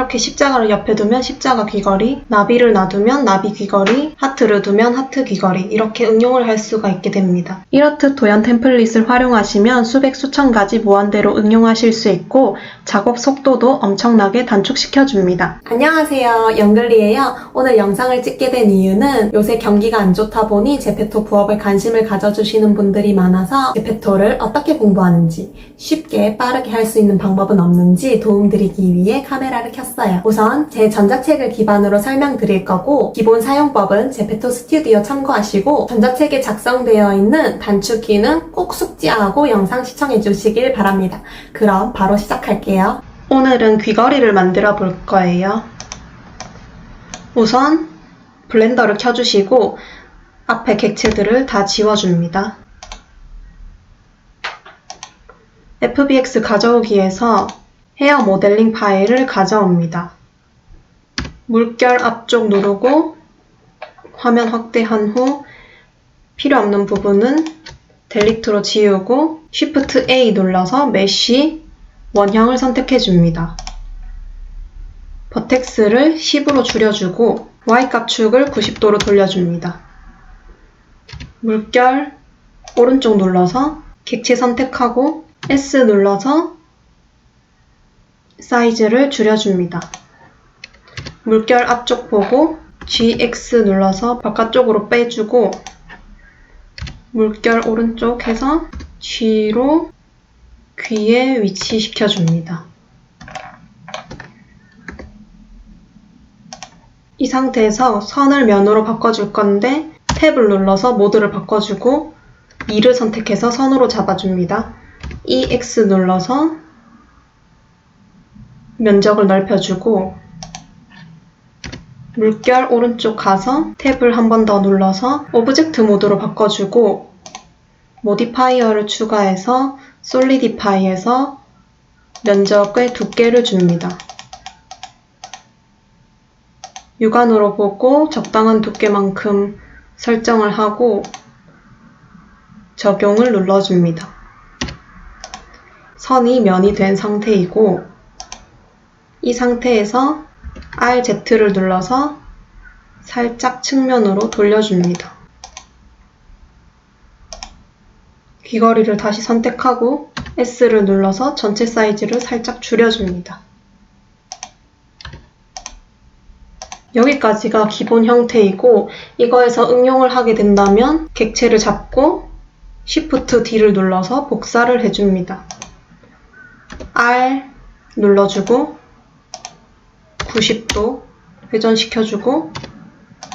이렇게 십자가를 옆에 두면 십자가 귀걸이, 나비를 놔두면 나비 귀걸이, 하트를 두면 하트 귀걸이 이렇게 응용을 할 수가 있게 됩니다. 이렇듯 도형 템플릿을 활용하시면 수백 수천 가지 무한대로 응용하실 수 있고 작업 속도도 엄청나게 단축시켜줍니다. 안녕하세요, 영글리예요. 오늘 영상을 찍게 된 이유는 요새 경기가 안 좋다 보니 제페토 부업에 관심을 가져주시는 분들이 많아서 제페토를 어떻게 공부하는지 쉽게 빠르게 할 수 있는 방법은 없는지 도움드리기 위해 카메라를 켰어요. 우선 제 전자책을 기반으로 설명드릴 거고 기본 사용법은 제페토 스튜디오 참고하시고 전자책에 작성되어 있는 단축키는 꼭 숙지하고 영상 시청해 주시길 바랍니다. 그럼 바로 시작할게요. 오늘은 귀걸이를 만들어 볼 거예요. 우선 블렌더를 켜주시고 앞에 객체들을 다 지워줍니다. FBX 가져오기에서 헤어 모델링 파일을 가져옵니다. 물결 앞쪽 누르고 화면 확대한 후 필요 없는 부분은 델리트로 지우고 Shift A 눌러서 메쉬 원형을 선택해 줍니다. 버텍스를 10으로 줄여주고 Y 값축을 90도로 돌려줍니다. 물결 오른쪽 눌러서 객체 선택하고 S 눌러서 사이즈를 줄여줍니다. 물결 앞쪽 보고 GX 눌러서 바깥쪽으로 빼주고 물결 오른쪽 해서 G로 귀에 위치시켜줍니다. 이 상태에서 선을 면으로 바꿔줄 건데 탭을 눌러서 모드를 바꿔주고 2를 선택해서 선으로 잡아줍니다. EX 눌러서 면적을 넓혀주고 물결 오른쪽 가서 탭을 한 번 더 눌러서 오브젝트 모드로 바꿔주고 모디파이어를 추가해서 솔리디파이에서 면적의 두께를 줍니다. 육안으로 보고 적당한 두께만큼 설정을 하고 적용을 눌러줍니다. 선이 면이 된 상태이고 이 상태에서 RZ를 눌러서 살짝 측면으로 돌려줍니다. 귀걸이를 다시 선택하고 S를 눌러서 전체 사이즈를 살짝 줄여줍니다. 여기까지가 기본 형태이고 이거에서 응용을 하게 된다면 객체를 잡고 Shift D를 눌러서 복사를 해줍니다. R 눌러주고 90도 회전시켜주고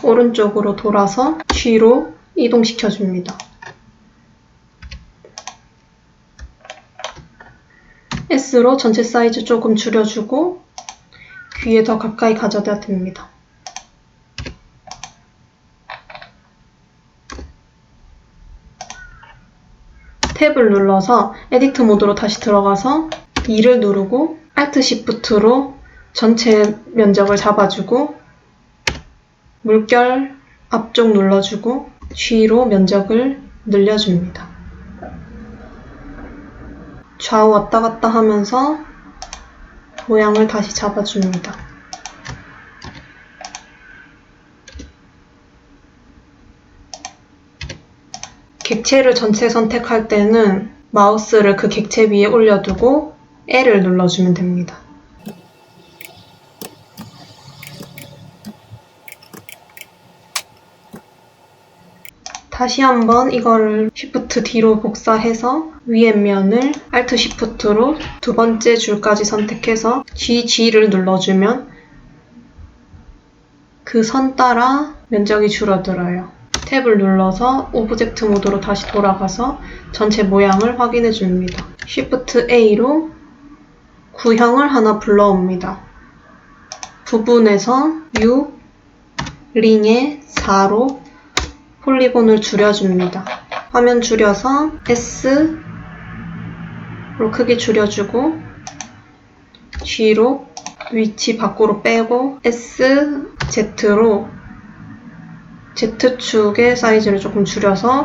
오른쪽으로 돌아서 G로 이동시켜줍니다. S로 전체 사이즈 조금 줄여주고 귀에 더 가까이 가져다 댑니다. 탭을 눌러서 에디트 모드로 다시 들어가서 2를 누르고 Alt Shift로 전체 면적을 잡아주고 물결 앞쪽 눌러주고 G로 면적을 늘려줍니다. 좌우 왔다 갔다 하면서 모양을 다시 잡아줍니다. 객체를 전체 선택할 때는 마우스를 그 객체 위에 올려두고 L을 눌러주면 됩니다. 다시 한번 이거를 Shift D로 복사해서 위에 면을 Alt Shift로 두 번째 줄까지 선택해서 GG를 눌러주면 그 선 따라 면적이 줄어들어요. 탭을 눌러서 오브젝트 모드로 다시 돌아가서 전체 모양을 확인해 줍니다. Shift A로 구형을 하나 불러옵니다. 부분에서 U, 링에 4로 폴리곤을 줄여줍니다. 화면 줄여서 S로 크기 줄여주고 G로 위치 밖으로 빼고 S, Z로 Z축의 사이즈를 조금 줄여서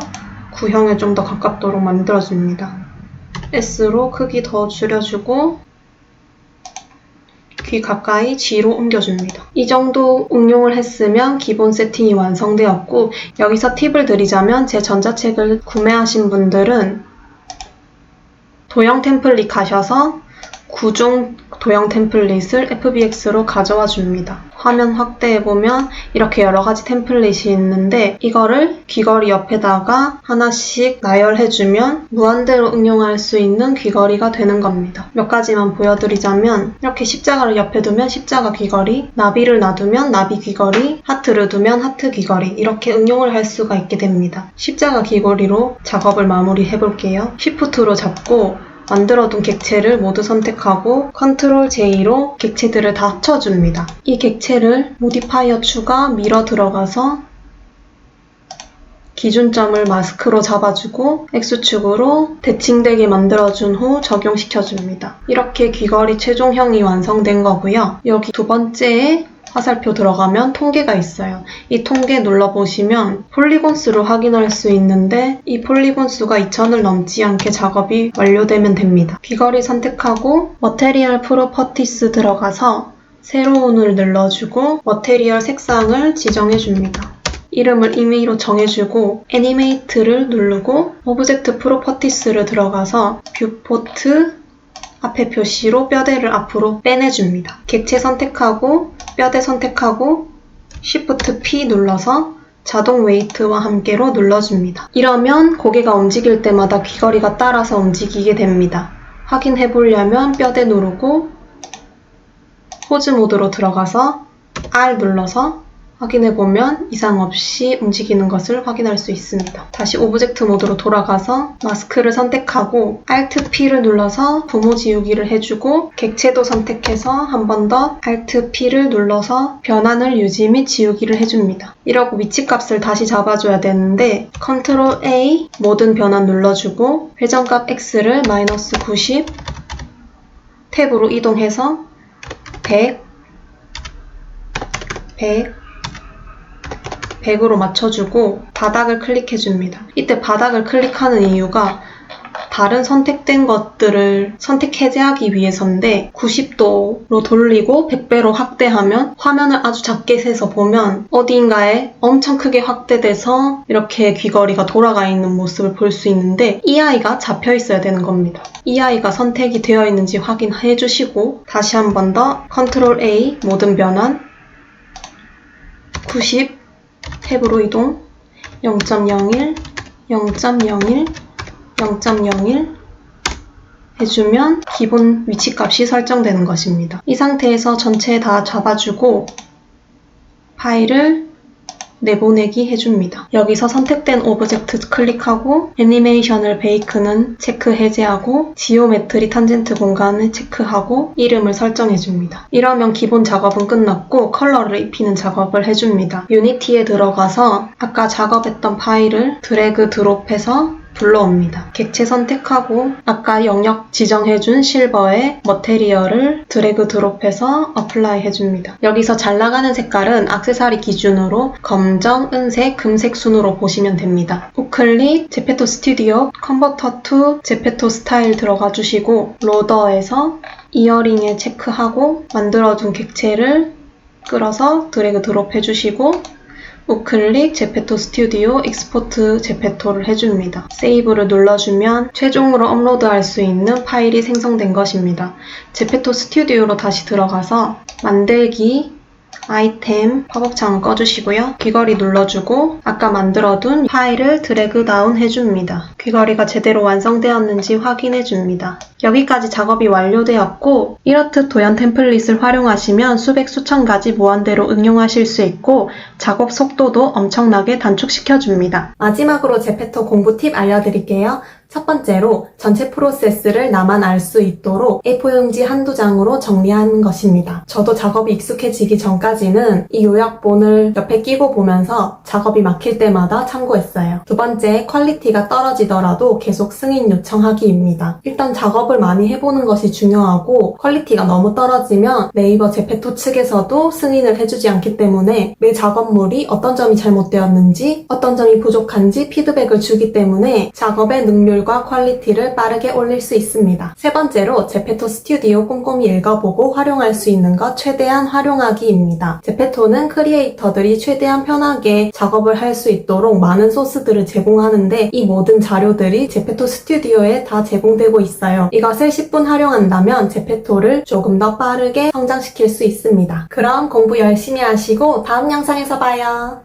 구형에 좀 더 가깝도록 만들어줍니다. S로 크기 더 줄여주고 귀 가까이 G로 옮겨줍니다. 이 정도 응용을 했으면 기본 세팅이 완성되었고, 여기서 팁을 드리자면 제 전자책을 구매하신 분들은 도형 템플릿 가셔서 구종 도형 템플릿을 FBX로 가져와 줍니다. 화면 확대해보면 이렇게 여러가지 템플릿이 있는데 이거를 귀걸이 옆에다가 하나씩 나열해주면 무한대로 응용할 수 있는 귀걸이가 되는 겁니다. 몇 가지만 보여드리자면 이렇게 십자가를 옆에 두면 십자가 귀걸이, 나비를 놔두면 나비 귀걸이, 하트를 두면 하트 귀걸이 이렇게 응용을 할 수가 있게 됩니다. 십자가 귀걸이로 작업을 마무리해볼게요. Shift로 잡고 만들어둔 객체를 모두 선택하고 Ctrl J로 객체들을 다 합쳐줍니다. 이 객체를 모디파이어 추가, 미러 들어가서 기준점을 마스크로 잡아주고 X축으로 대칭되게 만들어준 후 적용시켜줍니다. 이렇게 귀걸이 최종형이 완성된 거고요. 여기 두 번째에 화살표 들어가면 통계가 있어요. 이 통계 눌러보시면 폴리곤 수를 확인할 수 있는데 이 폴리곤 수가 2000을 넘지 않게 작업이 완료되면 됩니다. 귀걸이 선택하고 머테리얼 프로퍼티스 들어가서 새로운을 눌러주고 머테리얼 색상을 지정해줍니다. 이름을 임의로 정해주고 애니메이트를 누르고 오브젝트 프로퍼티스를 들어가서 뷰포트 앞에 표시로 뼈대를 앞으로 빼내줍니다. 객체 선택하고 뼈대 선택하고 Shift P 눌러서 자동 웨이트와 함께로 눌러줍니다. 이러면 고개가 움직일 때마다 귀걸이가 따라서 움직이게 됩니다. 확인해 보려면 뼈대 누르고 포즈 모드로 들어가서 R 눌러서 확인해보면 이상 없이 움직이는 것을 확인할 수 있습니다. 다시 오브젝트 모드로 돌아가서 마스크를 선택하고 Alt P를 눌러서 부모 지우기를 해주고 객체도 선택해서 한 번 더 Alt P를 눌러서 변환을 유지 및 지우기를 해줍니다. 이러고 위치값을 다시 잡아줘야 되는데 Ctrl A 모든 변환 눌러주고 회전값 X를 -90 탭으로 이동해서 100 100으로 맞춰주고 바닥을 클릭해줍니다. 이때 바닥을 클릭하는 이유가 다른 선택된 것들을 선택 해제하기 위해서인데 90도로 돌리고 100배로 확대하면 화면을 아주 작게 세서 보면 어디인가에 엄청 크게 확대돼서 이렇게 귀걸이가 돌아가 있는 모습을 볼 수 있는데 이 아이가 잡혀 있어야 되는 겁니다. 이 아이가 선택이 되어 있는지 확인해 주시고 다시 한 번 더 Ctrl A 모든 변환 90 탭으로 이동 0.01, 0.01, 0.01 해주면 기본 위치값이 설정되는 것입니다. 이 상태에서 전체 다 잡아주고 파일을 내보내기 해줍니다. 여기서 선택된 오브젝트 클릭하고 애니메이션을 베이크는 체크 해제하고 지오메트리 탄젠트 공간을 체크하고 이름을 설정해줍니다. 이러면 기본 작업은 끝났고 컬러를 입히는 작업을 해줍니다. 유니티에 들어가서 아까 작업했던 파일을 드래그 드롭해서 불러옵니다. 객체 선택하고 아까 영역 지정해준 실버에 머테리얼을 드래그 드롭해서 어플라이 해줍니다. 여기서 잘 나가는 색깔은 액세서리 기준으로 검정, 은색, 금색 순으로 보시면 됩니다. 우클릭, 제페토 스튜디오, 컨버터 투 제페토 스타일 들어가 주시고 로더에서 이어링에 체크하고 만들어둔 객체를 끌어서 드래그 드롭 해주시고 우클릭 제페토 스튜디오 익스포트 제페토를 해줍니다. 세이브를 눌러주면 최종으로 업로드할 수 있는 파일이 생성된 것입니다. 제페토 스튜디오로 다시 들어가서 만들기 아이템 팝업창을 꺼주시고요. 귀걸이 눌러주고 아까 만들어둔 파일을 드래그 다운 해줍니다. 귀걸이가 제대로 완성되었는지 확인해줍니다. 여기까지 작업이 완료되었고 이렇듯 도형 템플릿을 활용하시면 수백 수천 가지 무한대로 응용하실 수 있고 작업 속도도 엄청나게 단축시켜줍니다. 마지막으로 제페토 공부 팁 알려드릴게요. 첫 번째로 전체 프로세스를 나만 알 수 있도록 A4 용지 한두 장으로 정리하는 것입니다. 저도 작업이 익숙해지기 전까지는 이 요약본을 옆에 끼고 보면서 작업이 막힐 때마다 참고했어요. 두 번째, 퀄리티가 떨어지더라도 계속 승인 요청하기입니다. 일단 작업을 많이 해보는 것이 중요하고 퀄리티가 너무 떨어지면 네이버 제페토 측에서도 승인을 해주지 않기 때문에 내 작업물이 어떤 점이 잘못되었는지 어떤 점이 부족한지 피드백을 주기 때문에 작업의 능률 효율과 퀄리티를 빠르게 올릴 수 있습니다. 세 번째로 제페토 스튜디오 꼼꼼히 읽어보고 활용할 수 있는 것 최대한 활용하기입니다. 제페토는 크리에이터들이 최대한 편하게 작업을 할 수 있도록 많은 소스들을 제공하는데 이 모든 자료들이 제페토 스튜디오에 다 제공되고 있어요. 이것을 10분 활용한다면 제페토를 조금 더 빠르게 성장시킬 수 있습니다. 그럼 공부 열심히 하시고 다음 영상에서 봐요.